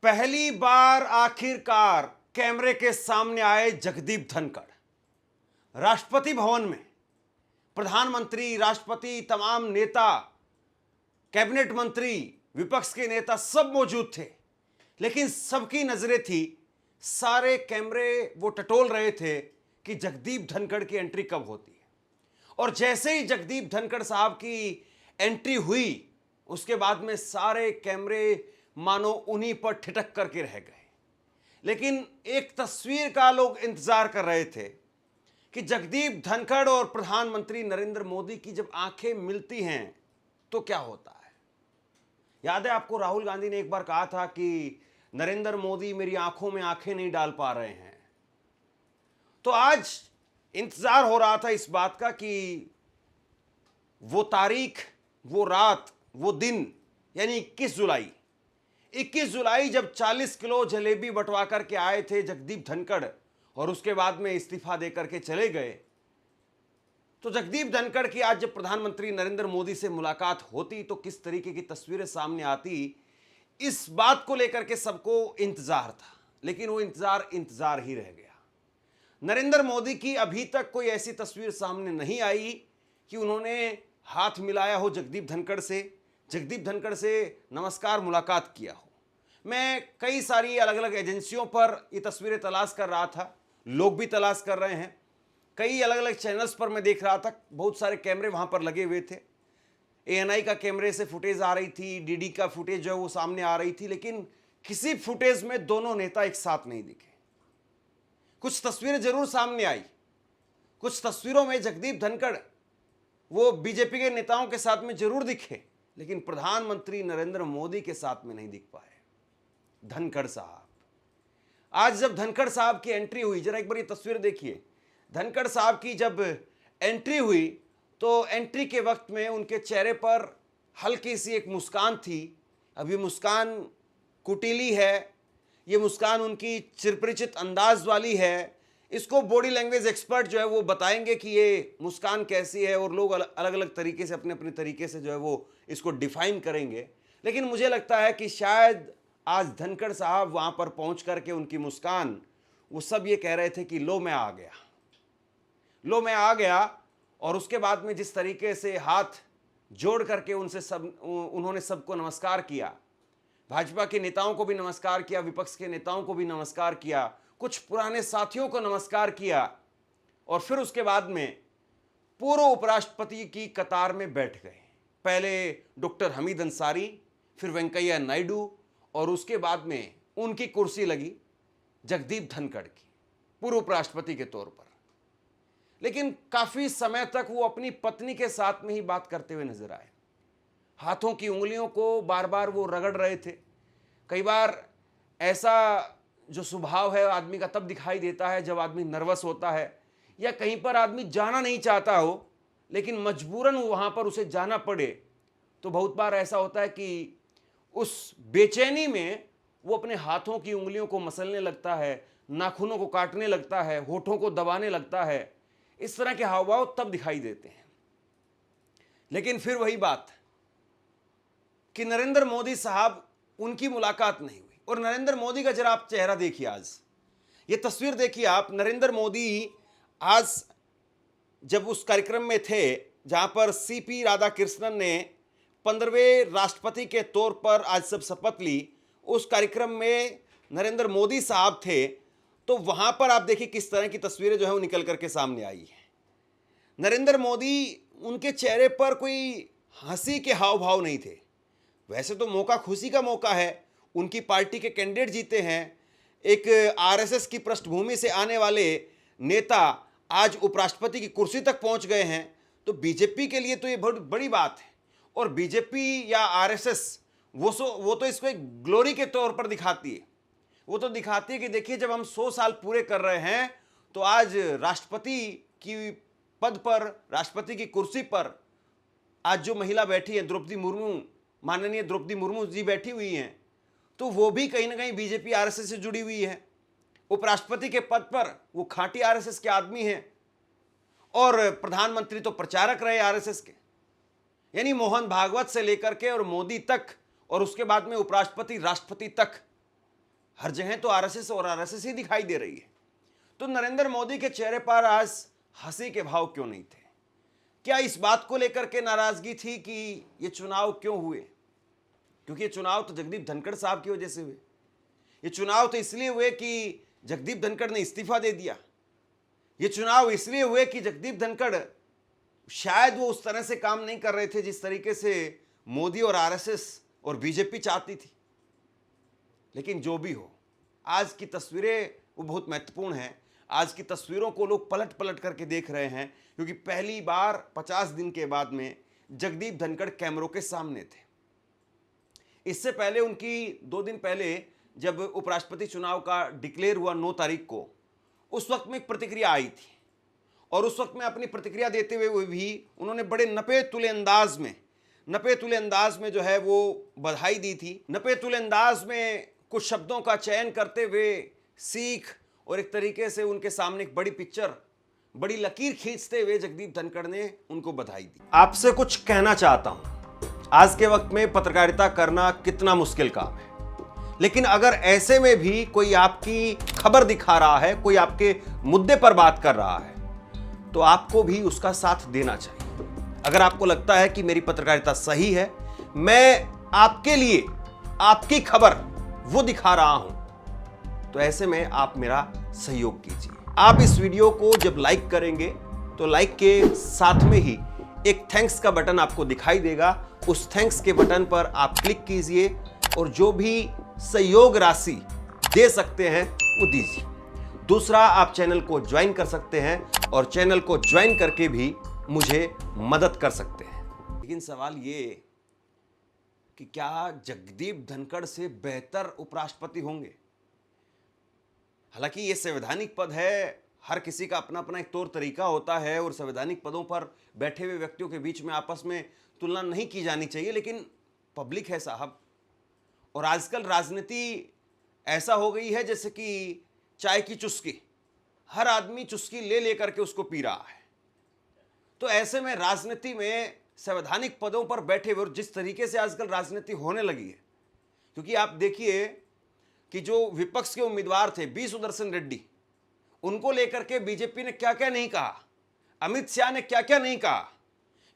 पहली बार आखिरकार कैमरे के सामने आए जगदीप धनखड़। राष्ट्रपति भवन में प्रधानमंत्री, राष्ट्रपति, तमाम नेता, कैबिनेट मंत्री, विपक्ष के नेता सब मौजूद थे, लेकिन सबकी नजरें थी, सारे कैमरे वो टटोल रहे थे कि जगदीप धनखड़ की एंट्री कब होती है। और जैसे ही जगदीप धनखड़ साहब की एंट्री हुई, उसके बाद में सारे कैमरे मानो उन्हीं पर ठिठक करके रह गए। लेकिन एक तस्वीर का लोग इंतजार कर रहे थे कि जगदीप धनखड़ और प्रधानमंत्री नरेंद्र मोदी की जब आंखें मिलती हैं तो क्या होता है। याद है आपको, राहुल गांधी ने एक बार कहा था कि नरेंद्र मोदी मेरी आंखों में आंखें नहीं डाल पा रहे हैं। तो आज इंतजार हो रहा था इस बात का कि वो तारीख, वो रात, वो दिन, यानी 21 जुलाई जब 40 किलो जलेबी बंटवा करके आए थे जगदीप धनखड़ और उसके बाद में इस्तीफा देकर के चले गए, तो जगदीप धनखड़ की आज जब प्रधानमंत्री नरेंद्र मोदी से मुलाकात होती तो किस तरीके की तस्वीरें सामने आती, इस बात को लेकर के सबको इंतजार था। लेकिन वो इंतजार ही रह गया। नरेंद्र मोदी की अभी तक कोई ऐसी तस्वीर सामने नहीं आई कि उन्होंने हाथ मिलाया हो जगदीप धनखड़ से नमस्कार, मुलाकात किया हो। मैं कई सारी अलग अलग एजेंसियों पर ये तस्वीरें तलाश कर रहा था, लोग भी तलाश कर रहे हैं। कई अलग अलग चैनल्स पर मैं देख रहा था, बहुत सारे कैमरे वहाँ पर लगे हुए थे। ANI का कैमरे से फुटेज आ रही थी, DD का फुटेज जो है वो सामने आ रही थी, लेकिन किसी फुटेज में दोनों नेता एक साथ नहीं दिखे। कुछ तस्वीरें जरूर सामने आई, कुछ तस्वीरों में जगदीप धनखड़ वो बीजेपी के नेताओं के साथ में जरूर दिखे, लेकिन प्रधानमंत्री नरेंद्र मोदी के साथ में नहीं दिख पाए। धनखड़ साहब, आज जब धनखड़ साहब की एंट्री हुई, जरा एक बार ये तस्वीर देखिए। धनखड़ साहब की जब एंट्री हुई तो एंट्री के वक्त में उनके चेहरे पर हल्की सी एक मुस्कान थी। अब ये मुस्कान कुटिली है, ये मुस्कान उनकी चिरपरिचित अंदाज वाली है। इसको बॉडी लैंग्वेज एक्सपर्ट जो है वो बताएंगे कि ये मुस्कान कैसी है, और लोग अलग अलग तरीके से अपने अपने तरीके से जो है वो इसको डिफाइन करेंगे। लेकिन मुझे लगता है कि शायद आज धनखड़ साहब वहाँ पर पहुँच करके उनकी मुस्कान, वो सब ये कह रहे थे कि लो मैं आ गया, लो मैं आ गया। और उसके बाद में जिस तरीके से हाथ जोड़ करके उन्होंने सबको नमस्कार किया, भाजपा के नेताओं को भी नमस्कार किया, विपक्ष के नेताओं को भी नमस्कार किया, कुछ पुराने साथियों को नमस्कार किया, और फिर उसके बाद में पूर्व उपराष्ट्रपति की कतार में बैठ गए। पहले डॉक्टर हमीद अंसारी, फिर वेंकैया नायडू, और उसके बाद में उनकी कुर्सी लगी जगदीप धनखड़ की पूर्व उपराष्ट्रपति के तौर पर। लेकिन काफी समय तक वो अपनी पत्नी के साथ में ही बात करते हुए नजर आए। हाथों की उंगलियों को बार बार वो रगड़ रहे थे। कई बार ऐसा जो स्वभाव है आदमी का तब दिखाई देता है जब आदमी नर्वस होता है या कहीं पर आदमी जाना नहीं चाहता हो, लेकिन मजबूरन वहां पर उसे जाना पड़े। तो बहुत बार ऐसा होता है कि उस बेचैनी में वो अपने हाथों की उंगलियों को मसलने लगता है, नाखूनों को काटने लगता है, होठों को दबाने लगता है। इस तरह के हाव भाव तब दिखाई देते हैं। लेकिन फिर वही बात कि नरेंद्र मोदी साहब, उनकी मुलाकात नहीं हुई। और नरेंद्र मोदी का जरा आप चेहरा देखिए, आज ये तस्वीर देखिए आप। नरेंद्र मोदी आज जब उस कार्यक्रम में थे जहां पर CP राधाकृष्णन ने 15वें राष्ट्रपति के तौर पर आज सब शपथ ली, उस कार्यक्रम में नरेंद्र मोदी साहब थे, तो वहां पर आप देखिए किस तरह की तस्वीरें जो है वो निकल करके सामने आई है। नरेंद्र मोदी, उनके चेहरे पर कोई हंसी के हाव भाव नहीं थे। वैसे तो मौका खुशी का मौका है, उनकी पार्टी के कैंडिडेट जीते हैं, एक RSS की पृष्ठभूमि से आने वाले नेता आज उपराष्ट्रपति की कुर्सी तक पहुंच गए हैं, तो बीजेपी के लिए तो ये बहुत बड़ी बात है। और बीजेपी या RSS वो तो इसको एक ग्लोरी के तौर पर दिखाती है। वो तो दिखाती है कि देखिए जब हम 100 साल पूरे कर रहे हैं तो आज राष्ट्रपति की पद पर, राष्ट्रपति की कुर्सी पर आज जो महिला बैठी है, द्रौपदी मुर्मू, माननीय द्रौपदी मुर्मू जी बैठी हुई हैं, तो वो भी कहीं ना कहीं बीजेपी RSS से जुड़ी हुई है। उपराष्ट्रपति के पद पर वो खांटी RSS के आदमी हैं, और प्रधानमंत्री तो प्रचारक रहे RSS के। यानी मोहन भागवत से लेकर के और मोदी तक, और उसके बाद में उपराष्ट्रपति, राष्ट्रपति तक, हर जगह तो आरएसएस और आरएसएस ही दिखाई दे रही है। तो नरेंद्र मोदी के चेहरे पर आज हंसी के भाव क्यों नहीं थे? क्या इस बात को लेकर के नाराजगी थी कि ये चुनाव क्यों हुए? क्योंकि ये चुनाव तो जगदीप धनखड़ साहब की वजह से हुए। ये चुनाव तो इसलिए हुए कि जगदीप धनखड़ ने इस्तीफा दे दिया। ये चुनाव इसलिए हुए कि जगदीप धनखड़ शायद वो उस तरह से काम नहीं कर रहे थे जिस तरीके से मोदी और आरएसएस और बीजेपी चाहती थी। लेकिन जो भी हो, आज की तस्वीरें वो बहुत महत्वपूर्ण हैं। आज की तस्वीरों को लोग पलट पलट करके देख रहे हैं क्योंकि पहली बार 50 दिन के बाद में जगदीप धनखड़ कैमरों के सामने थे। इससे पहले उनकी 2 दिन पहले जब उपराष्ट्रपति चुनाव का डिक्लेयर हुआ 9 तारीख को, उस वक्त में एक प्रतिक्रिया आई थी और उस वक्त में अपनी प्रतिक्रिया देते हुए भी उन्होंने बड़े नपे तुले अंदाज में जो है वो बधाई दी थी। नपे तुले अंदाज में कुछ शब्दों का चयन करते हुए सीख और एक तरीके से उनके सामने एक बड़ी पिक्चर, बड़ी लकीर खींचते हुए जगदीप धनखड़ ने उनको बधाई दी। आपसे कुछ कहना चाहता हूं, आज के वक्त में पत्रकारिता करना कितना मुश्किल काम है, लेकिन अगर ऐसे में भी कोई आपकी खबर दिखा रहा है, कोई आपके मुद्दे पर बात कर रहा है, तो आपको भी उसका साथ देना चाहिए। अगर आपको लगता है कि मेरी पत्रकारिता सही है, मैं आपके लिए आपकी खबर वो दिखा रहा हूं, तो ऐसे में आप मेरा सहयोग कीजिए। आप इस वीडियो को जब लाइक करेंगे तो लाइक के साथ में ही एक थैंक्स का बटन आपको दिखाई देगा। उस थैंक्स के बटन पर आप क्लिक कीजिए और जो भी सहयोग राशि दे सकते हैं वो दीजिए। दूसरा, आप चैनल को ज्वाइन कर सकते हैं और चैनल को ज्वाइन करके भी मुझे मदद कर सकते हैं। लेकिन सवाल ये कि क्या जगदीप धनखड़ से बेहतर उपराष्ट्रपति होंगे? हालांकि ये संवैधानिक पद है, हर किसी का अपना अपना एक तौर तरीका होता है और संवैधानिक पदों पर बैठे हुए व्यक्तियों के बीच में आपस में तुलना नहीं की जानी चाहिए, लेकिन पब्लिक है साहब। और आजकल राजनीति ऐसा हो गई है जैसे कि चाय की चुस्की, हर आदमी चुस्की ले लेकर के उसको पी रहा है। तो ऐसे में राजनीति में संवैधानिक पदों पर बैठे हुए, और जिस तरीके से आजकल राजनीति होने लगी है, क्योंकि आप देखिए कि जो विपक्ष के उम्मीदवार थे बी सुदर्शन रेड्डी, उनको लेकर के बीजेपी ने क्या क्या नहीं कहा, अमित शाह ने क्या क्या नहीं कहा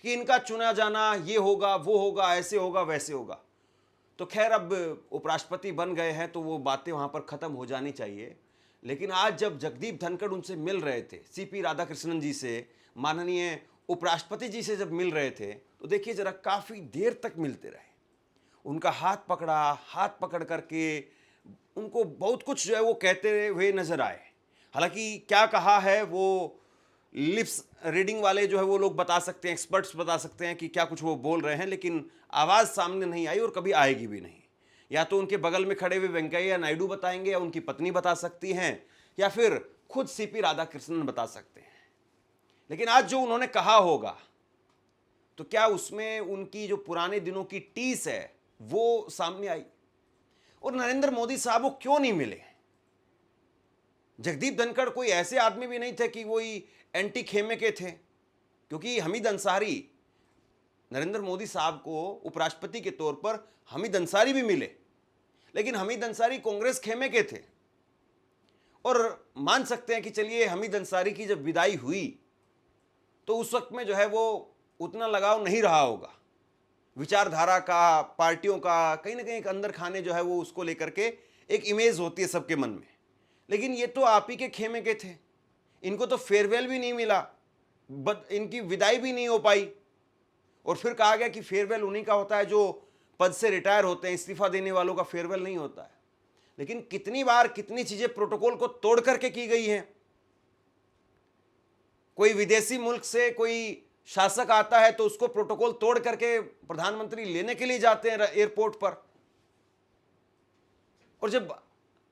कि इनका चुना जाना ये होगा, वो होगा, ऐसे होगा, वैसे होगा। तो खैर, अब उपराष्ट्रपति बन गए हैं तो वो बातें वहां पर खत्म हो जानी चाहिए। लेकिन आज जब जगदीप धनखड़ उनसे मिल रहे थे, सीपी राधाकृष्णन जी से, माननीय उपराष्ट्रपति जी से जब मिल रहे थे, तो देखिए जरा काफी देर तक मिलते रहे। उनका हाथ पकड़ा, हाथ पकड़ करके उनको बहुत कुछ जो है वो कहते हुए नजर आए। हालांकि क्या कहा है वो लिप्स रीडिंग वाले जो है वो लोग बता सकते हैं, एक्सपर्ट्स बता सकते हैं कि क्या कुछ वो बोल रहे हैं, लेकिन आवाज सामने नहीं आई और कभी आएगी भी नहीं। या तो उनके बगल में खड़े हुए वेंकैया नायडू बताएंगे, या उनकी पत्नी बता सकती हैं, या फिर खुद सीपी राधाकृष्णन बता सकते हैं। लेकिन आज जो उन्होंने कहा होगा, तो क्या उसमें उनकी जो पुराने दिनों की टीस है वो सामने आई? और नरेंद्र मोदी साहब वो क्यों नहीं मिले? जगदीप धनखड़ कोई ऐसे आदमी भी नहीं थे कि वही एंटी खेमे के थे, क्योंकि हमीद अंसारी, नरेंद्र मोदी साहब को उपराष्ट्रपति के तौर पर हमीद अंसारी भी मिले, लेकिन हमीद अंसारी कांग्रेस खेमे के थे। और मान सकते हैं कि चलिए हमीद अंसारी की जब विदाई हुई तो उस वक्त में जो है वो उतना लगाव नहीं रहा होगा विचारधारा का, पार्टियों का, कहीं ना कहीं एक अंदर खाने जो है वो उसको लेकर के एक इमेज होती है सबके मन में। लेकिन ये तो आप ही के खेमे के थे, इनको तो फेयरवेल भी नहीं मिला, इनकी विदाई भी नहीं हो पाई। और फिर कहा गया कि फेयरवेल उन्हीं का होता है जो पद से रिटायर होते हैं, इस्तीफा देने वालों का फेयरवेल नहीं होता है। लेकिन कितनी बार कितनी चीजें प्रोटोकॉल को तोड़ करके की गई हैं। कोई विदेशी मुल्क से कोई शासक आता है तो उसको प्रोटोकॉल तोड़ करके प्रधानमंत्री लेने के लिए जाते हैं एयरपोर्ट पर। और जब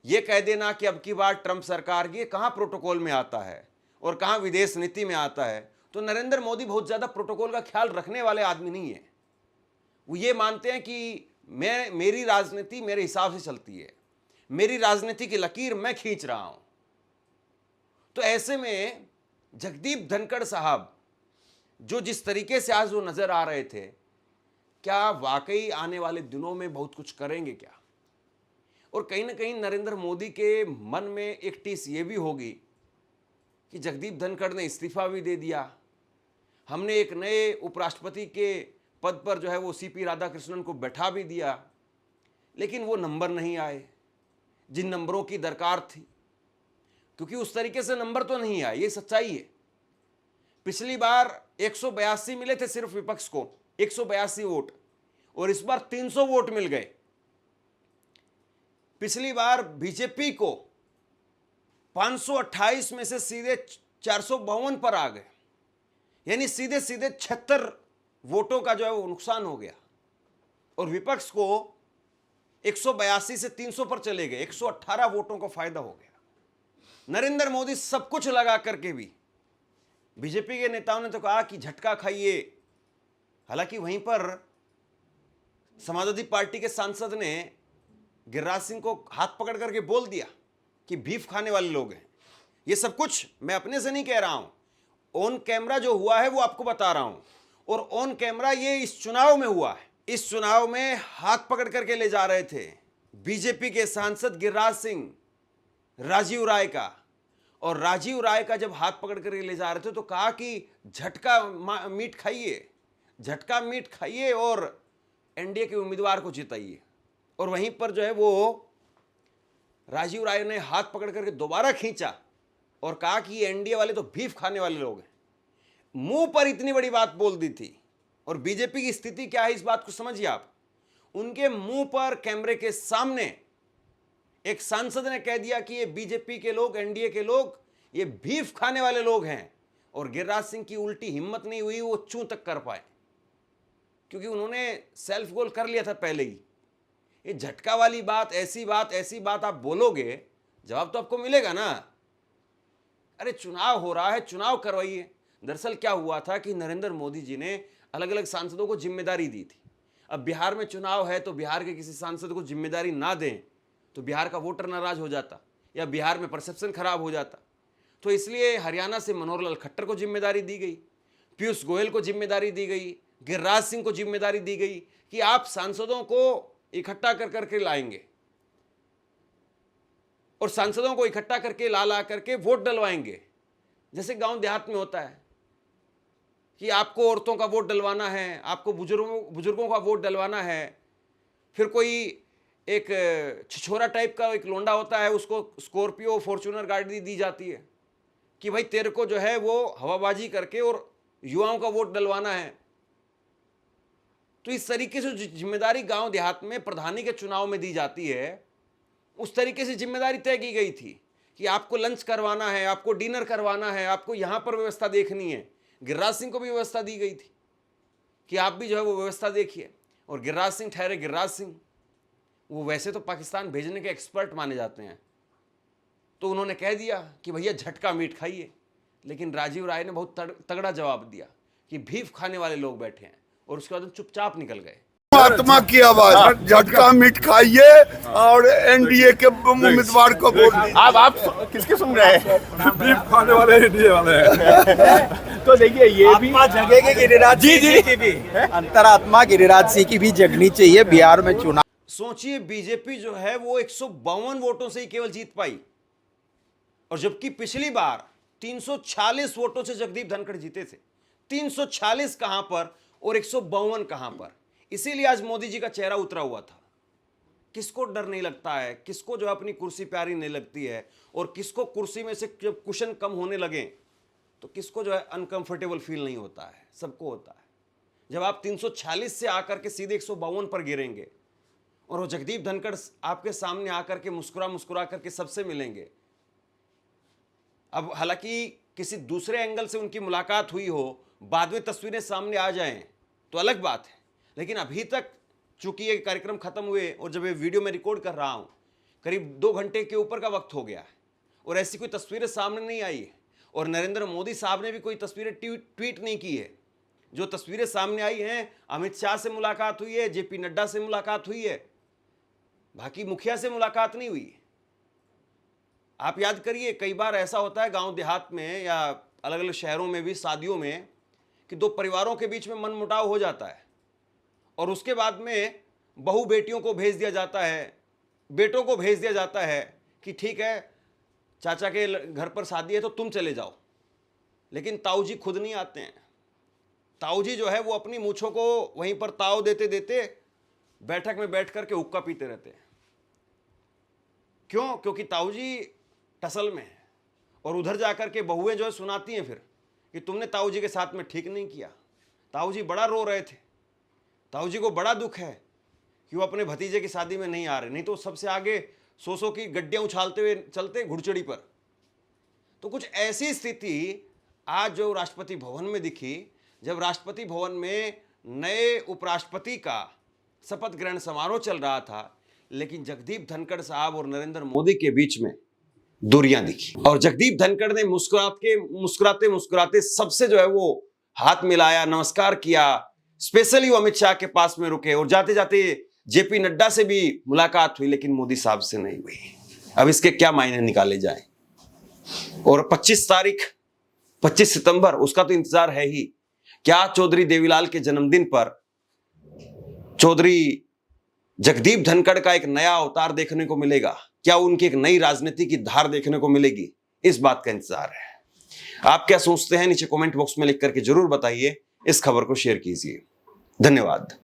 ये कह देना कि अब की बार ट्रंप सरकार, ये कहां प्रोटोकॉल में आता है और कहां विदेश नीति में आता है, तो नरेंद्र मोदी बहुत ज्यादा प्रोटोकॉल का ख्याल रखने वाले आदमी नहीं है। वो ये मानते हैं कि मेरी राजनीति मेरे हिसाब से चलती है, मेरी राजनीति की लकीर मैं खींच रहा हूं। तो ऐसे में जगदीप धनखड़ साहब जो जिस तरीके से आज वो नजर आ रहे थे, क्या वाकई आने वाले दिनों में बहुत कुछ करेंगे क्या? और कहीं ना कहीं नरेंद्र मोदी के मन में एक टीस ये भी होगी कि जगदीप धनखड़ ने इस्तीफा भी दे दिया, हमने एक नए उपराष्ट्रपति के पद पर जो है वो सीपी राधाकृष्णन को बैठा भी दिया, लेकिन वो नंबर नहीं आए जिन नंबरों की दरकार थी, क्योंकि उस तरीके से नंबर तो नहीं आए, ये सच्चाई है। पिछली बार 182 मिले थे सिर्फ विपक्ष को, 182 वोट, और इस बार 300 वोट मिल गए। पिछली बार बीजेपी को 528 में से सीधे 452 पर आ गए, यानी सीधे सीधे 76 वोटों का जो है वो नुकसान हो गया, और विपक्ष को 182 से 300 पर चले गए, 118 वोटों का फायदा हो गया। नरेंद्र मोदी सब कुछ लगा करके भी, बीजेपी के नेताओं ने तो कहा कि झटका खाइए, हालांकि वहीं पर समाजवादी पार्टी के सांसद ने गिरिराज सिंह को हाथ पकड़ करके बोल दिया कि बीफ खाने वाले लोग हैं। ये सब कुछ मैं अपने से नहीं कह रहा हूं, ऑन कैमरा जो हुआ है वो आपको बता रहा हूं, और ऑन कैमरा ये इस चुनाव में हुआ है। इस चुनाव में हाथ पकड़ करके ले जा रहे थे बीजेपी के सांसद गिरिराज सिंह राजीव राय का, और राजीव राय का जब हाथ पकड़ करके ले जा रहे थे तो कहा कि झटका मीट खाइए, झटका मीट खाइए और एनडीए के उम्मीदवार को जिताइए। और वहीं पर जो है वो राजीव राय ने हाथ पकड़ करके दोबारा खींचा और कहा कि ये एनडीए वाले तो बीफ खाने वाले लोग हैं। मुंह पर इतनी बड़ी बात बोल दी थी, और बीजेपी की स्थिति क्या है इस बात को समझिए आप। उनके मुंह पर कैमरे के सामने एक सांसद ने कह दिया कि ये बीजेपी के लोग, एनडीए के लोग, ये बीफ खाने वाले लोग हैं, और गिरिराज सिंह की उल्टी हिम्मत नहीं हुई वो चूं तक कर पाए, क्योंकि उन्होंने सेल्फ गोल कर लिया था पहले ही। ये झटका वाली बात, ऐसी बात आप बोलोगे, जवाब तो आपको मिलेगा ना। अरे चुनाव हो रहा है, चुनाव करवाइए। दरअसल क्या हुआ था कि नरेंद्र मोदी जी ने अलग अलग सांसदों को जिम्मेदारी दी थी। अब बिहार में चुनाव है तो बिहार के किसी सांसद को जिम्मेदारी ना दें तो बिहार का वोटर नाराज हो जाता, या बिहार में परसेप्शन खराब हो जाता। तो इसलिए हरियाणा से मनोहर लाल खट्टर को जिम्मेदारी दी गई, पीयूष गोयल को जिम्मेदारी दी गई, गिरिराज सिंह को जिम्मेदारी दी गई कि आप सांसदों को इकट्ठा कर करके लाएंगे, और सांसदों को इकट्ठा करके ला करके वोट डलवाएंगे। जैसे गांव देहात में होता है कि आपको औरतों का वोट डलवाना है, आपको बुजुर्गों का वोट डलवाना है, फिर कोई एक छिछोरा टाइप का एक लोंडा होता है, उसको स्कॉर्पियो फॉर्च्यूनर गाड़ी दी जाती है कि भाई तेरे को जो है वो हवाबाजी करके और युवाओं का वोट डलवाना है। तो इस तरीके से जो जिम्मेदारी गांव देहात में प्रधानी के चुनाव में दी जाती है, उस तरीके से जिम्मेदारी तय की गई थी कि आपको लंच करवाना है, आपको डिनर करवाना है, आपको यहां पर व्यवस्था देखनी है। गिरिराज सिंह को भी व्यवस्था दी गई थी कि आप भी जो है वो व्यवस्था देखिए, और गिरिराज सिंह ठहरे गिरिराज सिंह, वो वैसे तो पाकिस्तान भेजने के एक्सपर्ट माने जाते हैं, तो उन्होंने कह दिया कि भैया झटका मीट खाइए। लेकिन राजीव राय ने बहुत तगड़ा जवाब दिया कि बीफ खाने वाले लोग बैठे हैं, और उसके बाद चुपचाप निकल गए। आत्मा की आवाज, झटका मीट खाइए और एनडीए के उम्मीदवार को वोट दीजिए। आप किसके सुन रहे हैं? बीफ खाने वाले एनडीए वाले हैं। तो देखिए ये भी जगेगी गिरिराज सिंह की भी अंतरात्मा गिरिराज सिंह की भी जगनी चाहिए बिहार में चुनाव। सोचिए बीजेपी जो है वो 152 वोटों से ही केवल जीत पाई, और जबकि पिछली बार 346 वोटों से जगदीप धनखड़ जीते थे। 346 कहां पर और 152 कहां पर। इसीलिए आज मोदी जी का चेहरा उतरा हुआ था। किसको डर नहीं लगता है, किसको जो अपनी कुर्सी प्यारी नहीं लगती है, और किसको कुर्सी में से जब कुशन कम होने लगे तो किसको जो है अनकंफर्टेबल फील नहीं होता है। सबको होता है। जब आप 346 से आकर के सीधे 152 पर गिरेंगे, और वो जगदीप धनखड़ आपके सामने आकर के मुस्कुरा करके सबसे मिलेंगे। अब हालांकि किसी दूसरे एंगल से उनकी मुलाकात हुई हो, बाद में तस्वीरें सामने आ जाएं तो अलग बात है, लेकिन अभी तक चूंकि ये कार्यक्रम खत्म हुए और जब ये वीडियो में रिकॉर्ड कर रहा हूं, करीब 2 घंटे के ऊपर का वक्त हो गया है, और ऐसी कोई तस्वीरें सामने नहीं आई है, और नरेंद्र मोदी साहब ने भी कोई तस्वीरें ट्वीट नहीं की है। जो तस्वीरें सामने आई हैं, अमित शाह से मुलाकात हुई है, जेपी नड्डा से मुलाकात हुई है, बाकी मुखिया से मुलाकात नहीं हुई है। आप याद करिए, कई बार ऐसा होता है गांव देहात में या अलग अलग शहरों में भी, शादियों में, कि 2 परिवारों के बीच में मनमुटाव हो जाता है, और उसके बाद में बहू बेटियों को भेज दिया जाता है बेटों को भेज दिया जाता है कि ठीक है चाचा के घर पर शादी है तो तुम चले जाओ, लेकिन ताऊ जी खुद नहीं आते हैं। ताऊ जी जो है वो अपनी मूछों को वहीं पर ताव देते देते बैठक में बैठ करके हुक्का पीते रहते हैं। क्यों? क्योंकि ताऊ जी टसल में है और उधर जाकर के बहुएं जो है सुनाती हैं फिर कि तुमने ताऊ जी के साथ में ठीक नहीं किया। ताऊ जी बड़ा रो रहे थे, ताऊ जी को बड़ा दुख है कि वो अपने भतीजे की शादी में नहीं आ रहे, नहीं तो सबसे आगे सौ की गड्डियां उछालते हुए चलते घुड़चड़ी पर। तो कुछ ऐसी स्थिति आज जो राष्ट्रपति भवन में दिखी, जब राष्ट्रपति भवन में नए उपराष्ट्रपति का शपथ ग्रहण समारोह चल रहा था, लेकिन जगदीप धनखड़ साहब और नरेंद्र मोदी के बीच में दूरियां दिखी और जगदीप धनखड़ ने मुस्कुराते मुस्कुराते सबसे जो है वो हाथ मिलाया, नमस्कार किया। स्पेशली वो अमित शाह के पास में रुके और जाते जाते जेपी नड्डा से भी मुलाकात हुई, लेकिन मोदी साहब से नहीं हुई। अब इसके क्या मायने निकाले जाएं? और 25 सितंबर उसका तो इंतजार है ही। क्या चौधरी देवीलाल के जन्मदिन पर चौधरी जगदीप धनखड़ का एक नया अवतार देखने को मिलेगा? क्या उनकी एक नई राजनीति की धार देखने को मिलेगी? इस बात का इंतजार है। आप क्या सोचते हैं नीचे कमेंट बॉक्स में लिख करके जरूर बताइए। इस खबर को शेयर कीजिए। धन्यवाद।